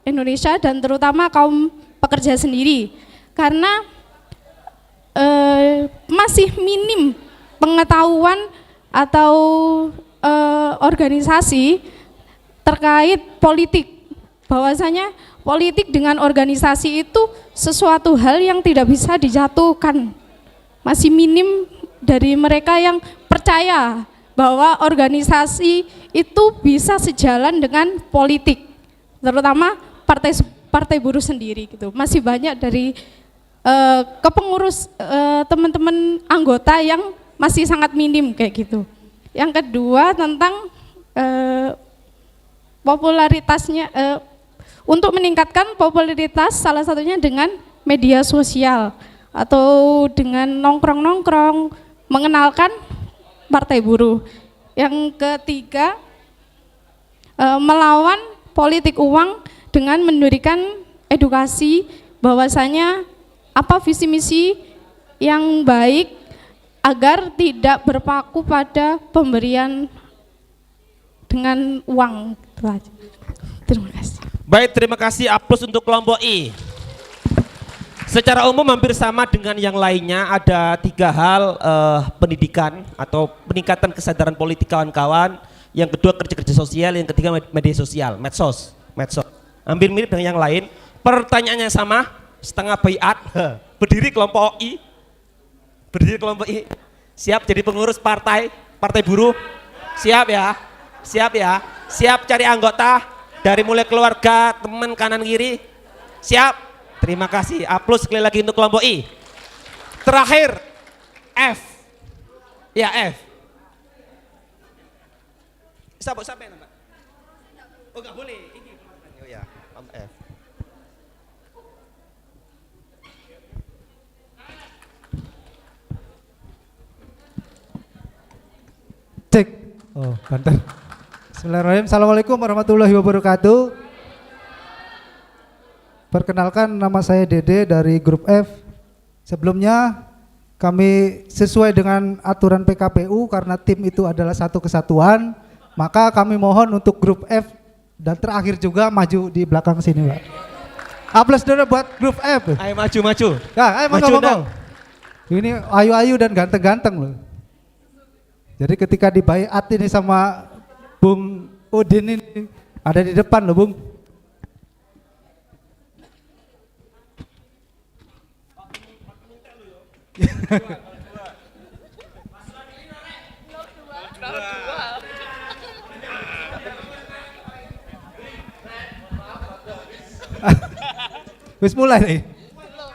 Indonesia dan terutama kaum pekerja sendiri, karena masih minim pengetahuan atau organisasi terkait politik, bahwasanya politik dengan organisasi itu sesuatu hal yang tidak bisa dijatuhkan. Masih minim dari mereka yang percaya bahwa organisasi itu bisa sejalan dengan politik, terutama partai buruh sendiri gitu. Masih banyak dari kepengurus teman-teman anggota yang masih sangat minim kayak gitu. Yang kedua tentang popularitasnya, untuk meningkatkan popularitas salah satunya dengan media sosial atau dengan nongkrong-nongkrong, mengenalkan partai buruh. Yang ketiga, melawan politik uang dengan memberikan edukasi bahwasanya apa visi misi yang baik agar tidak berpaku pada pemberian dengan uang. Terima kasih. Baik, terima kasih. Aplaus untuk kelompok I. Secara umum hampir sama dengan yang lainnya, ada 3 hal, pendidikan atau peningkatan kesadaran politik kawan-kawan, yang kedua kerja-kerja sosial, yang ketiga media sosial, medsos. Hampir mirip dengan yang lain. Pertanyaannya sama, setengah baiat, berdiri kelompok I, siap jadi pengurus partai buruh, siap ya, siap cari anggota dari mulai keluarga, teman kanan kiri, siap. Terima kasih, aplaus sekali lagi untuk kelompok I. Terakhir, F. Ya, F. Sampai Mbak. Oh, enggak boleh. Ini. Oh ya, F. Cek. Oh, banter. Bismillahirrahmanirrahim. Assalamualaikum warahmatullahi wabarakatuh. Perkenalkan, nama saya Dede dari grup F. Sebelumnya kami sesuai dengan aturan PKPU, karena tim itu adalah satu kesatuan, maka kami mohon untuk grup F dan terakhir juga maju di belakang sini, Pak. Aplaus dulu buat grup F. Ayo maju. Ya, ayo monggo. Ini ayu-ayu dan ganteng-ganteng loh. Jadi ketika dibaiat ini sama Bung Udin ini ada di depan loh, Bung. Wis mulai nih.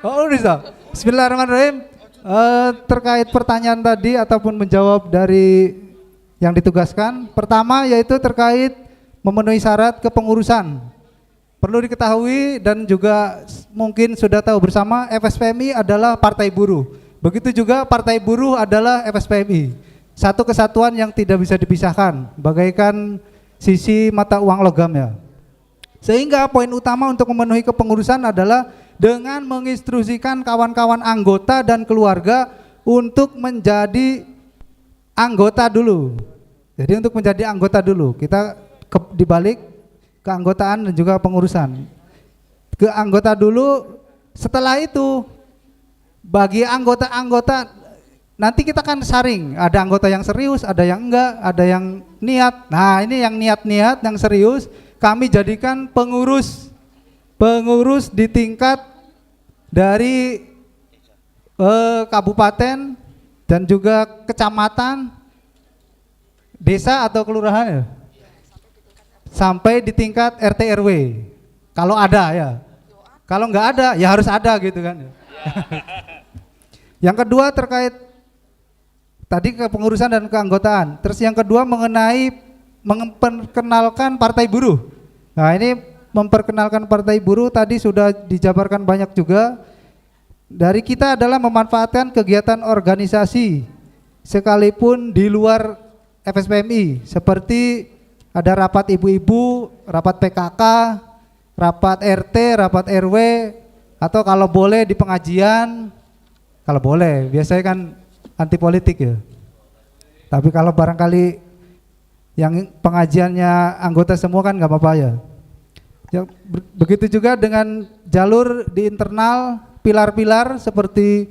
Oh, udah. Bismillahirrahmanirrahim. Terkait pertanyaan tadi ataupun menjawab dari yang ditugaskan, pertama yaitu terkait memenuhi syarat kepengurusan. Perlu diketahui dan juga mungkin sudah tahu bersama, FSPMI adalah partai buruh. Begitu juga partai buruh adalah FSPMI. Satu kesatuan yang tidak bisa dipisahkan, bagaikan sisi mata uang logam ya. Sehingga poin utama untuk memenuhi kepengurusan adalah dengan menginstruksikan kawan-kawan anggota dan keluarga untuk menjadi anggota dulu. Jadi untuk menjadi anggota dulu, kita dibalik keanggotaan dan juga pengurusan. Ke anggota dulu, setelah itu bagi anggota-anggota nanti kita kan saring, ada anggota yang serius, ada yang enggak, ada yang niat. Nah, ini yang niat-niat, yang serius kami jadikan pengurus di tingkat dari kabupaten dan juga kecamatan, desa atau kelurahan ya. Sampai di tingkat RT RW. Kalau ada ya. Kalau enggak ada ya harus ada gitu kan. Yang kedua terkait tadi kepengurusan dan keanggotaan. Terus yang kedua mengenai memperkenalkan partai buruh. Nah, ini memperkenalkan partai buruh tadi sudah dijabarkan banyak juga. Dari kita adalah memanfaatkan kegiatan organisasi sekalipun di luar FSPMI, seperti ada rapat ibu-ibu, rapat PKK, rapat RT, rapat RW, atau kalau boleh di pengajian. Kalau boleh, biasanya kan anti politik ya. Tapi kalau barangkali yang pengajiannya anggota semua kan nggak apa-apa ya. Ya, begitu juga dengan jalur di internal pilar-pilar seperti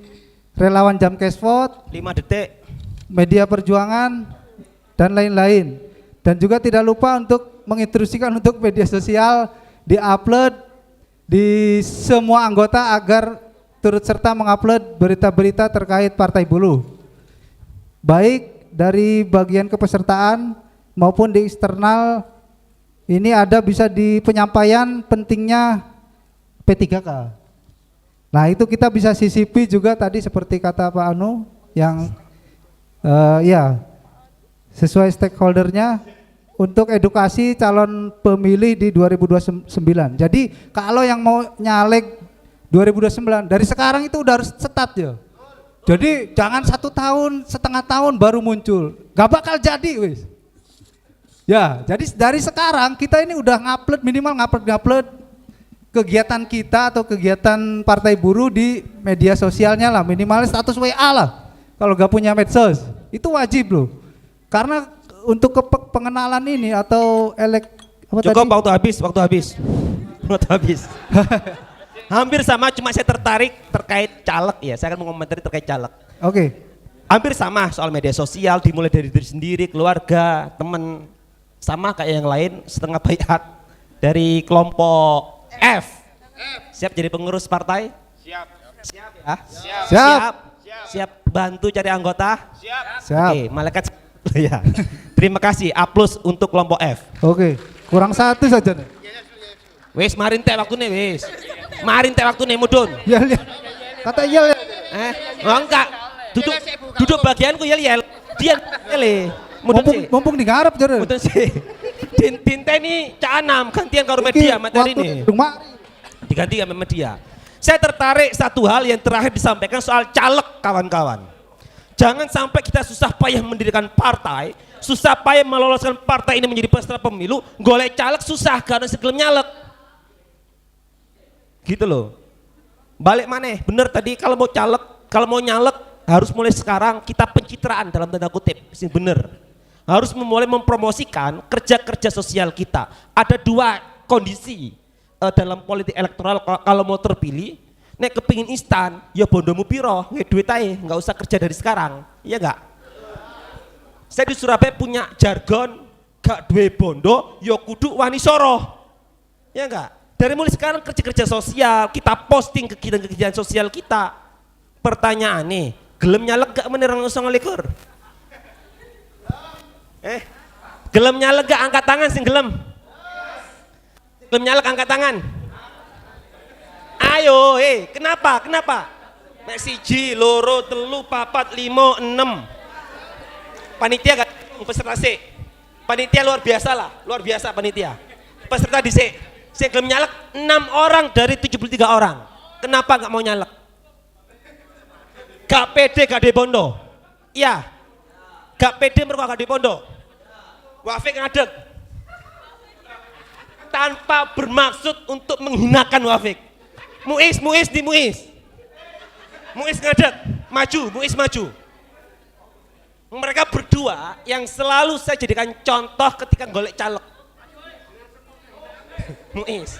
relawan Jamkesvote, 5 detik. media perjuangan, dan lain-lain. Dan juga tidak lupa untuk menginstruksikan untuk media sosial di-upload di semua anggota agar turut serta mengupload berita-berita terkait Partai Buruh. Baik dari bagian kepesertaan maupun di eksternal, ini ada bisa di penyampaian pentingnya P3K. Nah itu kita bisa sisipi juga tadi seperti kata Pak Anu yang ya sesuai stakeholdernya untuk edukasi calon pemilih di 2029. Jadi kalau yang mau nyalek 2029 dari sekarang itu udah harus start ya. Jadi jangan 1 tahun, setengah tahun baru muncul, gak bakal jadi wis. Ya, jadi dari sekarang kita ini udah ngupload, minimal ngupload kegiatan kita atau kegiatan Partai Buruh di media sosialnya lah, minimal status WA lah. Kalau gak punya medsos, itu wajib loh. Karena untuk pengenalan ini atau Cukup tadi? Waktu habis. Hampir sama, cuma saya tertarik terkait caleg ya. Saya akan mengomentari terkait caleg. Oke. Hampir sama soal media sosial, dimulai dari diri sendiri, keluarga, teman. Sama kayak yang lain, setengah baiat dari kelompok F. Siap jadi pengurus partai? Siap. Siap ya? Siap bantu cari anggota? Siap. Oke, malaikat ya. Terima kasih, aplaus untuk kelompok F. Oke, kurang 1 saja nih. Wes, marin teh waktu nih, wes. Marin teh waktu nih, mudun. Ya, kata yel ya. Enggak. Duduk bagianku yel. Dia yel. Mumpung digarap jare. Mudun sih. Tinteni canam gantian karo media materi ini. Diganti sama media. Saya tertarik satu hal yang terakhir disampaikan soal caleg kawan-kawan. Jangan sampai kita susah payah mendirikan partai, susah payah meloloskan partai ini menjadi peserta pemilu, golek caleg susah karena segelem nyalek. Gitu loh. Balik maneh, bener tadi kalau mau caleg, kalau mau nyalek harus mulai sekarang kita pencitraan dalam tanda kutip, sih bener. Harus mulai mempromosikan kerja-kerja sosial kita. Ada 2 kondisi dalam politik elektoral kalau mau terpilih. Nek kepingin instan, ya bondomu piro, duit aja, nggak usah kerja dari sekarang, iya nggak? Saya di Surabaya punya jargon, gak duwe bondo, ya kudu wani soro, ya nggak? Dari mulai sekarang kerja-kerja sosial, kita posting kegiatan-kegiatan sosial kita. Pertanyaan nih, gelem nyalek gak menerang 09. Gelem nyalek gak angkat tangan sing gelem? Gelem nyalek angkat tangan. Ayo, kenapa? Nek 1, 2, 3, 4, 5, 6. Panitia gak peserta sih. Panitia luar biasa panitia. Peserta di sih. Saya gelem nyalek 6 orang dari 73 orang. Kenapa gak mau nyalek? Gak pede gak di bondo. Iya. Gak pede mereka gak di bondo. Wafik ngadeg. Tanpa bermaksud untuk menghinakan Wafik. Muiz ngadeg, Muiz maju. Mereka berdua yang selalu saya jadikan contoh ketika golek caleg. Muiz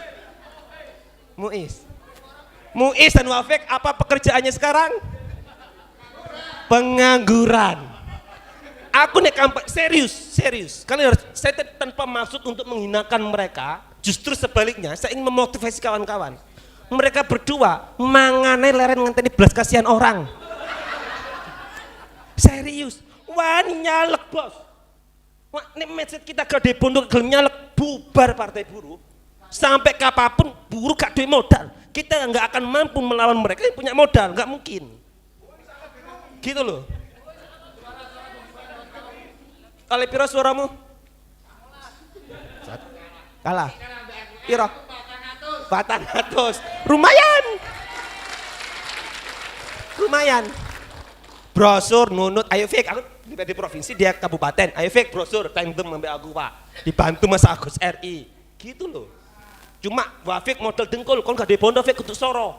dan Wafik apa pekerjaannya sekarang? Pengangguran. Aku nek serius. Kalian harus, saya tanpa maksud untuk menghinakan mereka, justru sebaliknya saya ingin memotivasi kawan-kawan. Mereka berdua mangane leren ngenteni belas kasihan orang. Serius, wani nyalek bos. Nek message kita gak dipondok gelem nyalek, bubar Partai Buruh. Sampai kapanpun buruh gak duwe modal. Kita nggak akan mampu melawan mereka yang punya modal, nggak mungkin. Gitu loh. Kali piro suaramu? Kalah. Piro? 400. Lumayan. Brosur nunut, ayo Fik, aku di provinsi dia kabupaten. Ayo Fik brosur tandem sampai aku Pak. Dibantu Mas Agus RI. Gitu loh. Cuma Wafik model dengkul, kon gak dibondo Fik kudu soro.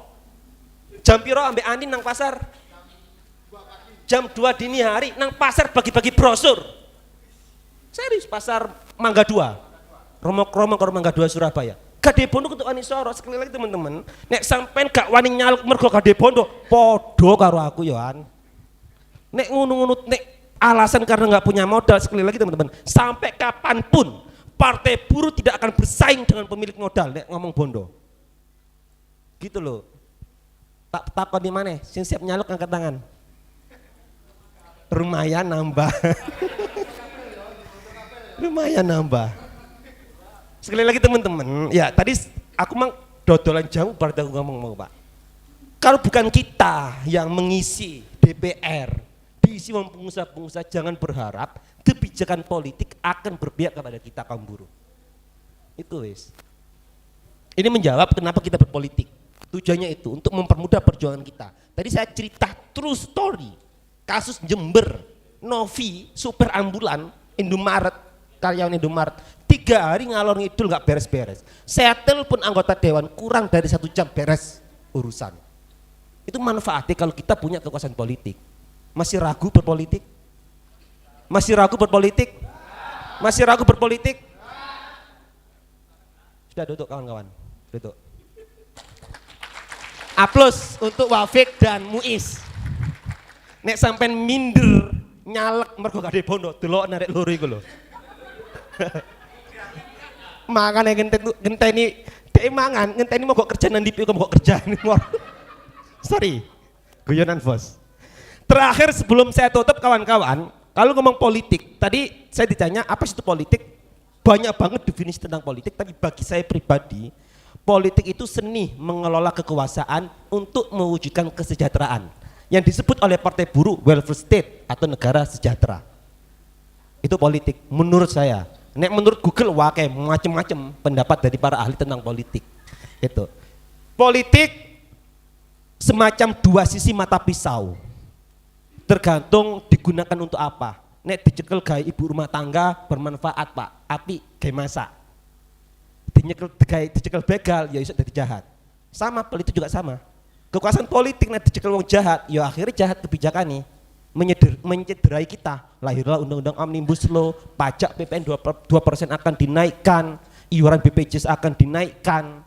Jam piro ambek Andin nang pasar? Jam 2 dini hari nang pasar bagi-bagi brosur. Serius pasar Mangga 2. Romo-romo ke Mangga 2 Surabaya. Gade bondo kudu wani soro. Sekali lagi teman-teman, nek sampean gak wani nyaluk mergo gade bondo, podo karo aku yoan. Nek ngono-ngono nek alasan karena nggak punya modal, sekali lagi teman-teman, sampai kapanpun partai buruh tidak akan bersaing dengan pemilik modal nek ngomong bondo. Gitu loh. Tak takon di mana? Sing siap nyaluk angkat tangan. Lumayan nambah. Lumayan nambah. Sekali lagi teman-teman, ya tadi aku mang dodolan jauh pada aku ngomong Pak. Kalau bukan kita yang mengisi DPR, diisi oleh pengusaha-pengusaha, jangan berharap kebijakan politik akan berpihak kepada kita kaum buruh. Itu wis. Ini menjawab kenapa kita berpolitik. Tujuannya itu untuk mempermudah perjuangan kita. Tadi saya cerita true story, kasus Jember, Novi, supir ambulan, Indomaret, karyawan Indomaret, 3 hari ngalor ngidul nggak beres-beres. Saya telepon anggota dewan, kurang dari 1 jam beres urusan. Itu manfaatnya kalau kita punya kekuasaan politik. Masih ragu berpolitik? Masih ragu berpolitik? Masih ragu berpolitik? Sudah duduk kawan-kawan, duduk. Aplaus untuk Wafik dan Muiz. Nek sampai minder nyalek mergo gade bondo, delok narik loro iku lho. Makanya ngenteni dhek mangan, ngenteni mogok kerja nang ndi mogok kerja. Sorry. Guyonan bos. Terakhir sebelum saya tutup kawan-kawan, kalau ngomong politik, tadi saya ditanya apa sih itu politik? Banyak banget definisi tentang politik, tapi bagi saya pribadi, politik itu seni mengelola kekuasaan untuk mewujudkan kesejahteraan. Yang disebut oleh partai buruh welfare state atau negara sejahtera. Itu politik menurut saya. Nek menurut Google wakai macam-macam pendapat dari para ahli tentang politik. Itu. Politik semacam 2 sisi mata pisau. Tergantung digunakan untuk apa. Nek dicekel gawe ibu rumah tangga bermanfaat Pak, api gawe masak. Dicekel begal ya iso dadi jahat. Sama politik juga sama. Kekuasaan politik nek dicekel wong jahat, ya akhirnya jahat kebijakan nih. Mencederai kita. Lahirlah undang-undang Omnibus Law, pajak PPN 2% akan dinaikkan, iuran BPJS akan dinaikkan.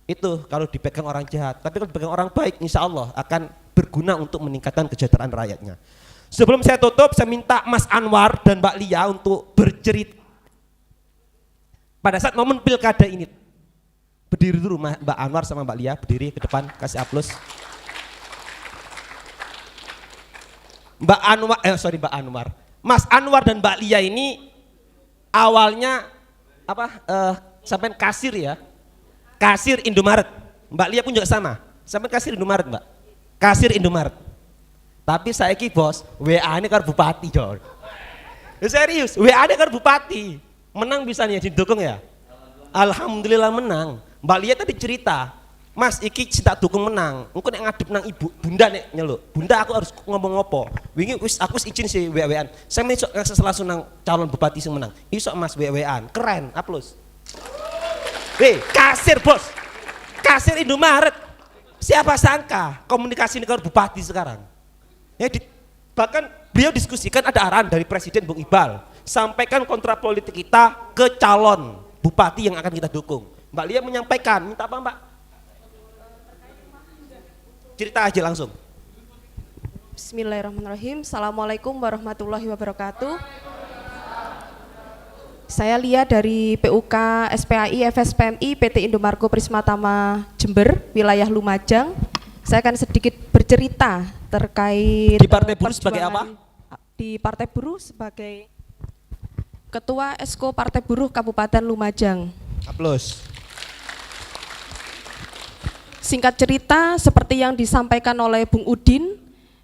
Itu kalau dipegang orang jahat. Tapi kalau dipegang orang baik, insya Allah akan berguna untuk meningkatkan kesejahteraan rakyatnya. Sebelum saya tutup, saya minta Mas Anwar dan Mbak Lia untuk bercerita. Pada saat momen pilkada ini, berdiri dulu Mbak Anwar sama Mbak Lia, berdiri ke depan, kasih aplaus. Mbak Anwar, Mas Anwar dan Mbak Lia ini awalnya sampai kasir ya, kasir Indomaret. Mbak Lia pun juga sama, sampai kasir Indomaret Mbak, kasir Indomaret. Tapi saya ki bos, WA ini kan bupati Jor. Serius, WA ini kan bupati, menang bisa nih didukung ya. Alhamdulillah menang. Mbak Lia tadi cerita, Mas iki tak dukung menang, engko nek ngadep nang ibu, bunda nek nyeluk, bunda aku harus ngomong apa? Wingi aku izin sih WA-an. Saya mesok ngakses langsung nang calon bupati sing menang. Iso Mas WA-an, keren, aplaus. Kasir bos, kasir Indomaret. Siapa sangka komunikasi ini kalau bupati sekarang. Ya, bahkan beliau diskusikan ada arahan dari Presiden Bung Iqbal, sampaikan kontra politik kita ke calon bupati yang akan kita dukung. Mbak Lia menyampaikan, minta apa Mbak? Cerita aja langsung. Bismillahirrahmanirrahim. Assalamualaikum warahmatullahi wabarakatuh. Saya Lia dari PUK SPAI FSPMI PT Indomarko Prismatama Jember, wilayah Lumajang. Saya akan sedikit bercerita terkait di Partai Buruh sebagai apa? Di Partai Buruh sebagai Ketua Esko Partai Buruh Kabupaten Lumajang. Aplaus. Singkat cerita, seperti yang disampaikan oleh Bung Udin,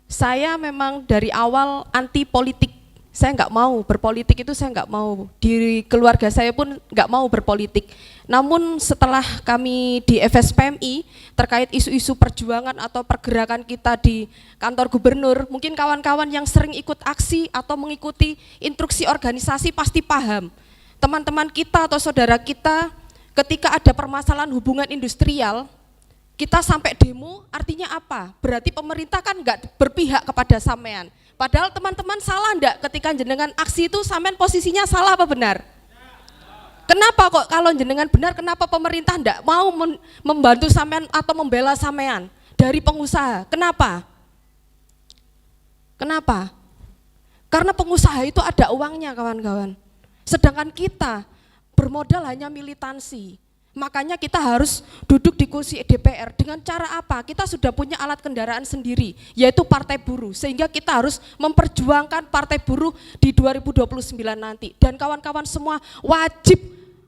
saya memang dari awal anti politik. Saya nggak mau berpolitik, itu saya nggak mau. Di keluarga saya pun nggak mau berpolitik. Namun setelah kami di FSPMI terkait isu-isu perjuangan atau pergerakan kita di kantor gubernur, mungkin kawan-kawan yang sering ikut aksi atau mengikuti instruksi organisasi pasti paham. Teman-teman kita atau saudara kita ketika ada permasalahan hubungan industrial, kita sampai demo, artinya apa? Berarti pemerintah kan nggak berpihak kepada sampean. Padahal teman-teman salah enggak ketika jenengan aksi itu sampean posisinya salah apa benar? Kenapa kok kalau jenengan benar, kenapa pemerintah tidak mau membantu sampean atau membela sampean dari pengusaha? Kenapa? Kenapa? Karena pengusaha itu ada uangnya kawan-kawan. Sedangkan kita bermodal hanya militansi. Makanya kita harus duduk di kursi DPR. Dengan cara apa? Kita sudah punya alat kendaraan sendiri, yaitu Partai Buruh. Sehingga kita harus memperjuangkan Partai Buruh di 2029 nanti. Dan kawan-kawan semua wajib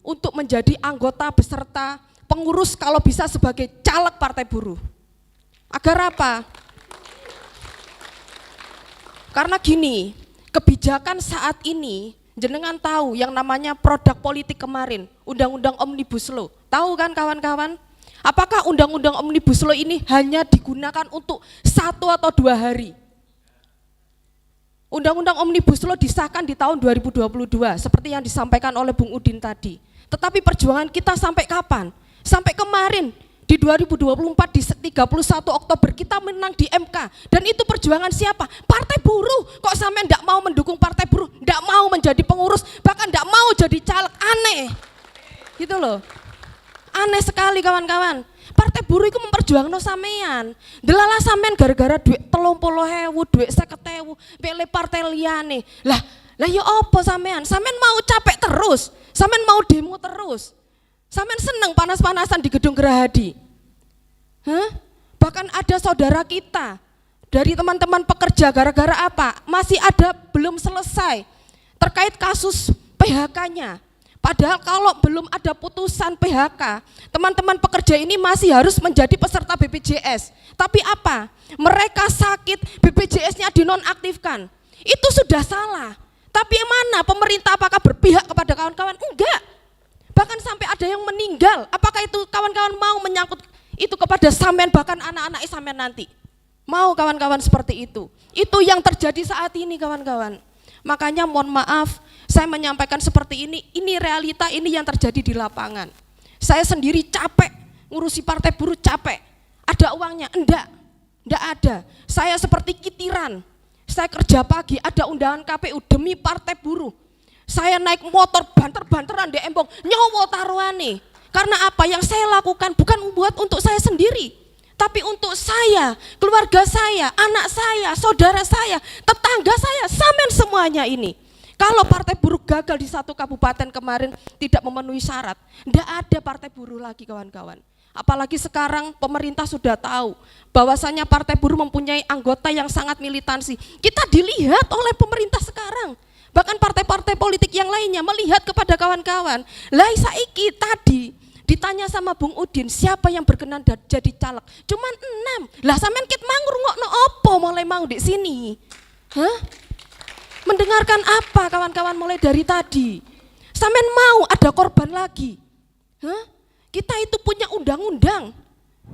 untuk menjadi anggota beserta pengurus kalau bisa sebagai caleg Partai Buruh. Agar apa? Karena gini, kebijakan saat ini, jenengan tahu yang namanya produk politik kemarin, Undang-Undang Omnibus Law. Tahu kan kawan-kawan? Apakah Undang-Undang Omnibus Law ini hanya digunakan untuk 1 atau 2 hari? Undang-Undang Omnibus Law disahkan di tahun 2022, seperti yang disampaikan oleh Bung Udin tadi. Tetapi perjuangan kita sampai kapan? Sampai kemarin, di 2024 di 31 Oktober kita menang di MK. Dan itu perjuangan siapa? Partai Buruh. Kok sampai enggak mau mendukung Partai Buruh, enggak mau menjadi pengurus, bahkan enggak mau jadi caleg? Aneh. Gitu loh. Aneh sekali kawan-kawan. Partai Buruh itu memperjuangkan sampean. Delala sampean gara-gara duit 30.000, duit 50.000, pilih partai liyane. Lah ya apa sampean? Sampean mau capek terus, sampean mau demo terus, sampean seneng panas-panasan di gedung Gerahadi. Bahkan ada saudara kita dari teman-teman pekerja gara-gara apa? Masih ada belum selesai terkait kasus PHK-nya. Padahal kalau belum ada putusan PHK, teman-teman pekerja ini masih harus menjadi peserta BPJS. Tapi apa? Mereka sakit, BPJS-nya dinonaktifkan. Itu sudah salah. Tapi yang mana pemerintah apakah berpihak kepada kawan-kawan? Enggak. Bahkan sampai ada yang meninggal. Apakah itu kawan-kawan mau menyangkut itu kepada sampean bahkan anak-anak sampean nanti? Mau kawan-kawan seperti itu? Itu yang terjadi saat ini kawan-kawan. Makanya mohon maaf, saya menyampaikan seperti ini realita, ini yang terjadi di lapangan. Saya sendiri capek, ngurusi Partai Buruh capek. Ada uangnya? Enggak ada. Saya seperti kitiran. Saya kerja pagi, ada undangan KPU demi Partai Buruh. Saya naik motor banter-banteran di Embong, nyowo taruhane. Karena apa? Yang saya lakukan bukan buat untuk saya sendiri, tapi untuk saya, keluarga saya, anak saya, saudara saya, tetangga saya, sampean semuanya ini. Kalau Partai Buruh gagal di satu kabupaten kemarin tidak memenuhi syarat, enggak ada Partai Buruh lagi kawan-kawan. Apalagi sekarang pemerintah sudah tahu bahwasanya Partai Buruh mempunyai anggota yang sangat militansi. Kita dilihat oleh pemerintah sekarang. Bahkan partai-partai politik yang lainnya melihat kepada kawan-kawan. Lah saiki tadi ditanya sama Bung Udin, siapa yang berkenan jadi caleg? Cuman 6. Lah sampean kit mang ngrungokno opo mulai mau di sini? Mendengarkan apa kawan-kawan mulai dari tadi? Sampean mau ada korban lagi? Kita itu punya undang-undang.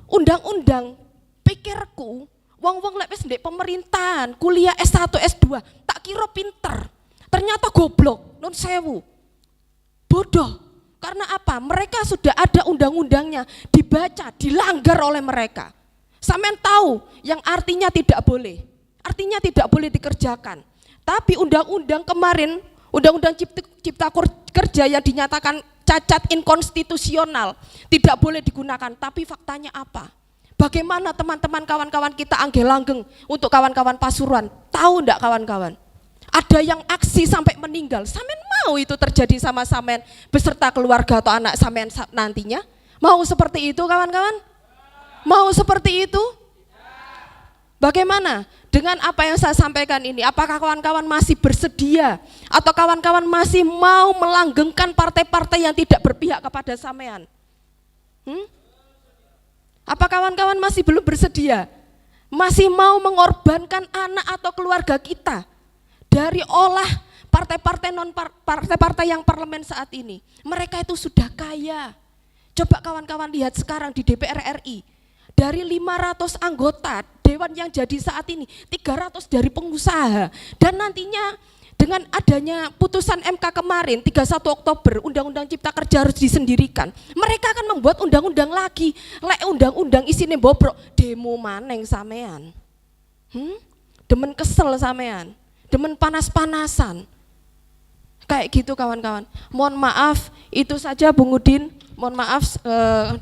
Undang-undang pikirku, wong-wong lek wis ndek pemerintahan, kuliah S1, S2, tak kira pinter. Ternyata goblok, nun sewu. Bodoh. Karena apa? Mereka sudah ada undang-undangnya, dibaca, dilanggar oleh mereka. Sampean tahu yang artinya tidak boleh. Artinya tidak boleh dikerjakan. Tapi undang-undang kemarin, undang-undang cipta kerja yang dinyatakan cacat inkonstitusional, tidak boleh digunakan. Tapi faktanya apa? Bagaimana teman-teman kawan-kawan kita angge-langgeng untuk kawan-kawan Pasuruan? Tahu enggak kawan-kawan? Ada yang aksi sampai meninggal. Sampean mau itu terjadi sama sampean beserta keluarga atau anak sampean nantinya? Mau seperti itu kawan-kawan? Mau seperti itu? Bagaimana dengan apa yang saya sampaikan ini? Apakah kawan-kawan masih bersedia atau kawan-kawan masih mau melanggengkan partai-partai yang tidak berpihak kepada sampean? Apa kawan-kawan masih belum bersedia? Masih mau mengorbankan anak atau keluarga kita dari olah partai-partai yang parlemen saat ini? Mereka itu sudah kaya. Coba kawan-kawan lihat sekarang di DPR RI. Dari 500 anggota dewan yang jadi saat ini, 300 dari pengusaha. Dan nantinya dengan adanya putusan MK kemarin 31 Oktober, Undang-Undang Cipta Kerja harus disendirikan. Mereka akan membuat undang-undang lagi. Lek undang-undang isine bobrok, demo maneng sampean. Demen kesel sampean, demen panas-panasan. Kayak gitu kawan-kawan. Mohon maaf, itu saja Bung Udin. Mohon maaf